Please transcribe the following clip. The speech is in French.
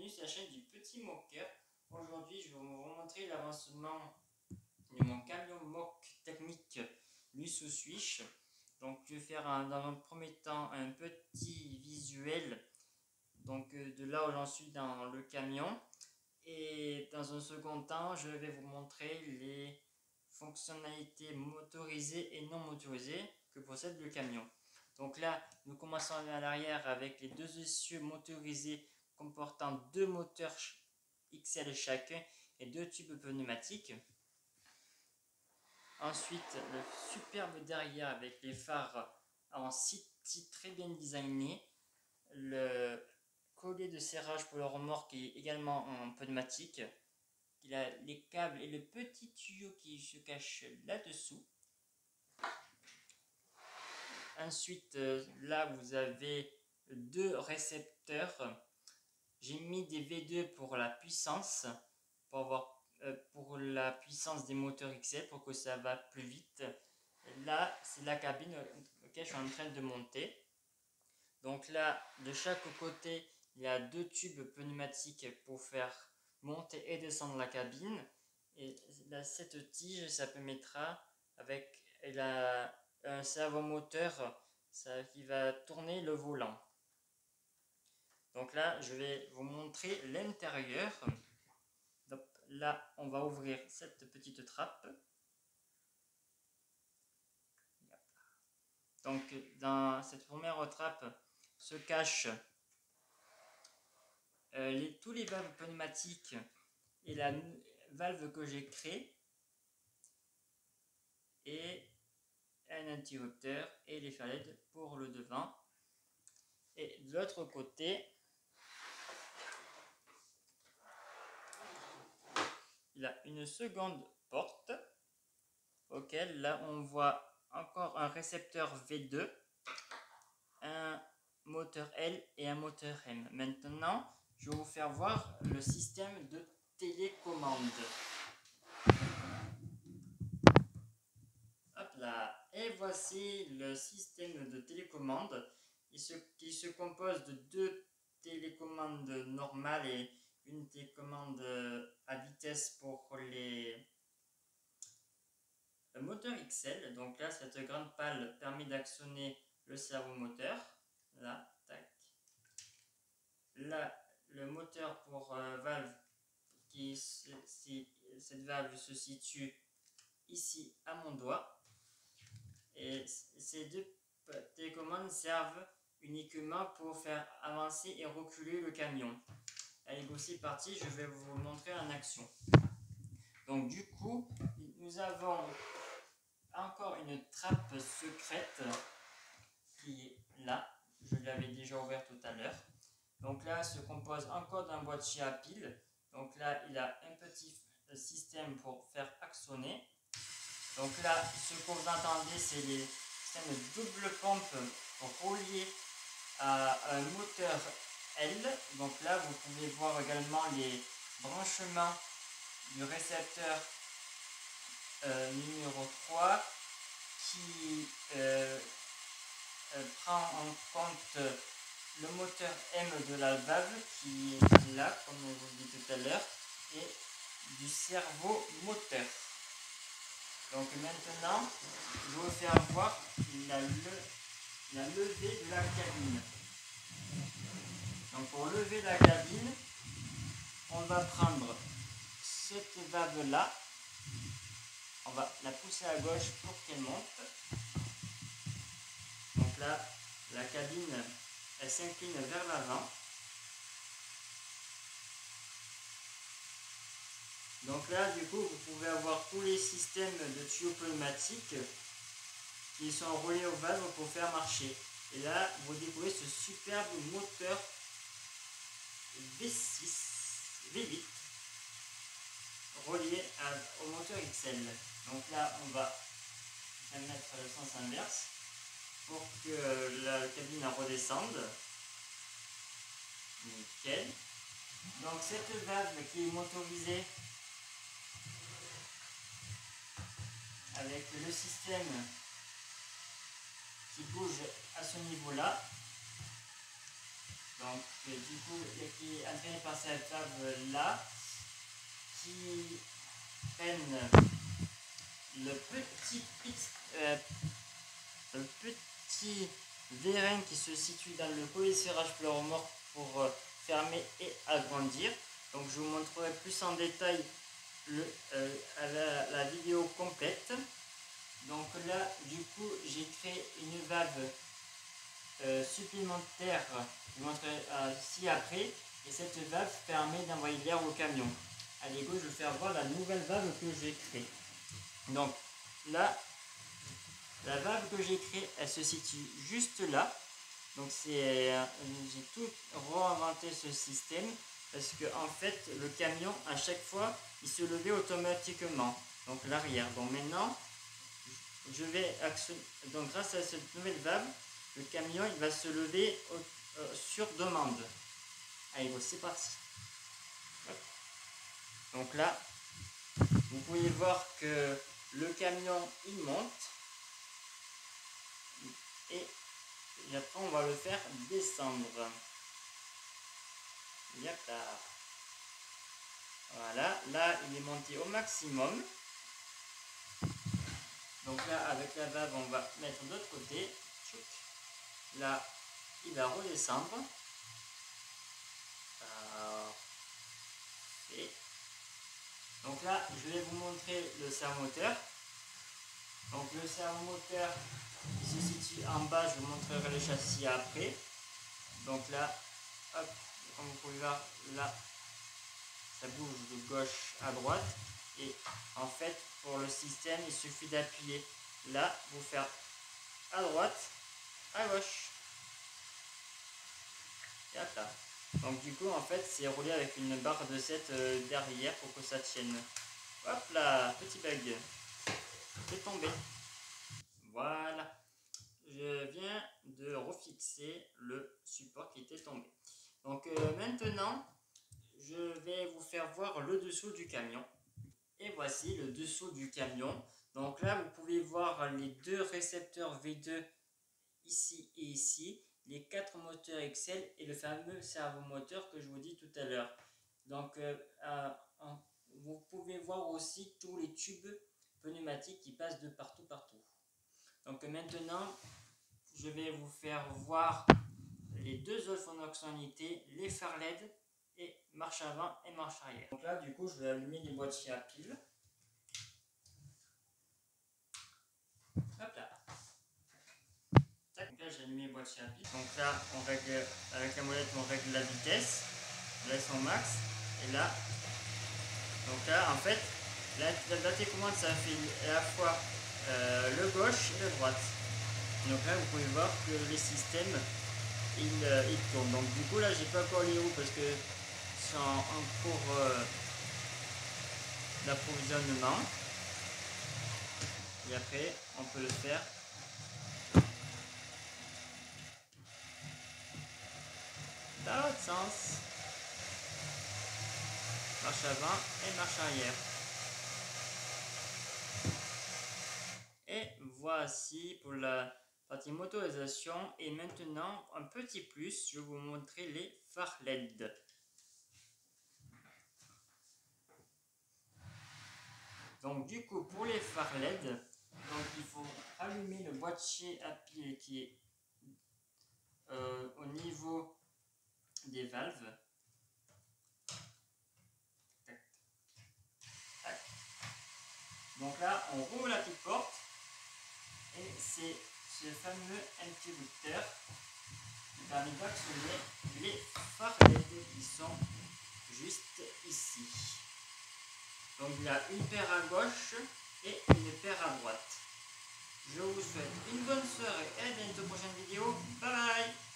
bienvenue sur la chaîne du Petit Moqueur. Aujourd'hui, je vais vous montrer l'avancement de mon camion moque technique Lusso Swish. Donc, je vais faire dans un premier temps un petit visuel de là où j'en suis dans le camion. Et dans un second temps, je vais vous montrer les fonctionnalités motorisées et non motorisées que possède le camion. Donc là, nous commençons à l'arrière avec les deux essieux motorisés comportant deux moteurs XL chacun et deux tubes pneumatiques. Ensuite, le superbe derrière avec les phares en City très bien designés. Le collier de serrage pour le remorque est également en pneumatique. Il a les câbles et le petit tuyau qui se cache là-dessous. Ensuite, là vous avez deux récepteurs. J'ai mis des V2 pour la puissance, pour la puissance des moteurs XL pour que ça va plus vite. Là, c'est la cabine auquel je suis en train de monter. Donc là, de chaque côté, il y a deux tubes pneumatiques pour faire monter et descendre la cabine. Et là, cette tige, ça permettra avec un servomoteur qui va tourner le volant. Donc là, je vais vous montrer l'intérieur. Donc là, on va ouvrir cette petite trappe. Donc dans cette première trappe se cachent tous les valves pneumatiques et la valve que j'ai créée et un interrupteur et les phares pour le devant. Et de l'autre côté, il a une seconde porte auquel là on voit encore un récepteur V2, un moteur L et un moteur M. Maintenant, je vais vous faire voir le système de télécommande. Hop là, et voici le système de télécommande. Il se compose de deux télécommandes normales et une télécommande à vitesse pour les moteurs XL. Donc là, cette grande pale permet d'actionner le servomoteur. Là, tac. Là, le moteur pour valve, cette valve se situe ici à mon doigt. Et ces deux télécommandes servent uniquement pour faire avancer et reculer le camion. Allez, c'est parti, je vais vous montrer en action. Donc du coup, nous avons encore une trappe secrète qui est là. Je l'avais déjà ouvert tout à l'heure. Donc là, se compose encore d'un boîtier à piles. Donc là, il a un petit système pour faire actionner. Donc là, ce que vous entendez, c'est les systèmes de double pompe reliés à un moteur L. Donc là, vous pouvez voir également les branchements du récepteur numéro 3 qui prend en compte le moteur M de la valve qui est là, comme je vous l'ai dit tout à l'heure, et du servo moteur. Donc maintenant, je vais vous faire voir la levée de la cabine. Donc pour lever la cabine, on va prendre cette valve là, on va la pousser à gauche pour qu'elle monte. Donc là, la cabine, elle s'incline vers l'avant. Donc là, du coup, vous pouvez avoir tous les systèmes de tuyaux pneumatiques qui sont reliés aux valves pour faire marcher. Et là, vous découvrez ce superbe moteur V6, V8 relié au moteur XL. Donc là, on va mettre le sens inverse pour que la cabine redescende. Nickel. Donc cette valve qui est motorisée avec le système qui bouge à ce niveau-là, Donc du coup, qui est entraîné par cette valve là, qui prennent le petit vérin qui se situe dans le colisérage pleuromorphe pour fermer et agrandir. Donc je vous montrerai plus en détail la vidéo complète. Donc là, du coup, j'ai créé une valve supplémentaire, je vous montrerai ci-après, et cette valve permet d'envoyer l'air au camion. Allez, go, je vais faire voir la nouvelle valve que j'ai créée. Donc là, la valve que j'ai créée, elle se situe juste là. Donc j'ai tout réinventé ce système parce que en fait le camion à chaque fois il se levait automatiquement, donc l'arrière. Donc maintenant je vais actionner, donc grâce à cette nouvelle valve, le camion il va se lever sur demande. Allez, bon, c'est parti. Hop. Donc là vous pouvez voir que le camion il monte et après on va le faire descendre. Yep. Voilà, là il est monté au maximum. Donc là avec la valve on va mettre de l'autre côté. Là il va redescendre. Et donc là je vais vous montrer le servomoteur. Donc le servomoteur il se situe en bas, je vous montrerai le châssis après. Donc là, hop, comme vous pouvez voir, là ça bouge de gauche à droite. Et en fait, pour le système, il suffit d'appuyer là, vous faire à droite, à gauche. Et hop là. Donc du coup, en fait, c'est roulé avec une barre de 7 derrière pour que ça tienne. Hop là, petit bug. C'est tombé. Voilà. Je viens de refixer le support qui était tombé. Donc maintenant, je vais vous faire voir le dessous du camion. Et voici le dessous du camion. Donc là, vous pouvez voir les deux récepteurs V2 ici et ici, les 4 moteurs Excel et le fameux servomoteur que je vous dis tout à l'heure. Donc vous pouvez voir aussi tous les tubes pneumatiques qui passent de partout. Donc maintenant, je vais vous faire voir les deux autres fonctionnalités, les phares LED et marche avant et marche arrière. Donc là, du coup, je vais allumer les boîtiers à pile. Hop là. Donc là, j'ai allumé les boîtiers à pile. Donc là, on règle, avec la molette, on règle la vitesse. On laisse en max. Et là, donc là, en fait, la télécommande, ça fait à la fois le gauche et le droite. Donc là, vous pouvez voir que les systèmes, ils tournent. Donc du coup, là, j'ai pas encore les roues parce que c'est en cours d'approvisionnement. Et après, on peut le faire dans l'autre sens. Marche avant et marche arrière. Et voici pour la partie motorisation. Et maintenant, un petit plus, je vais vous montrer les phares LED. Donc du coup, pour les phares LED, donc il faut allumer le boîtier à pile qui est au niveau des valves. Donc là, on rouvre la petite porte et c'est ce fameux interrupteur qui permet d'actionner les phares LED qui sont juste ici. Donc il y a une paire à gauche et une paire à droite. Je vous souhaite une bonne soirée et à bientôt pour une prochaine vidéo. Bye bye.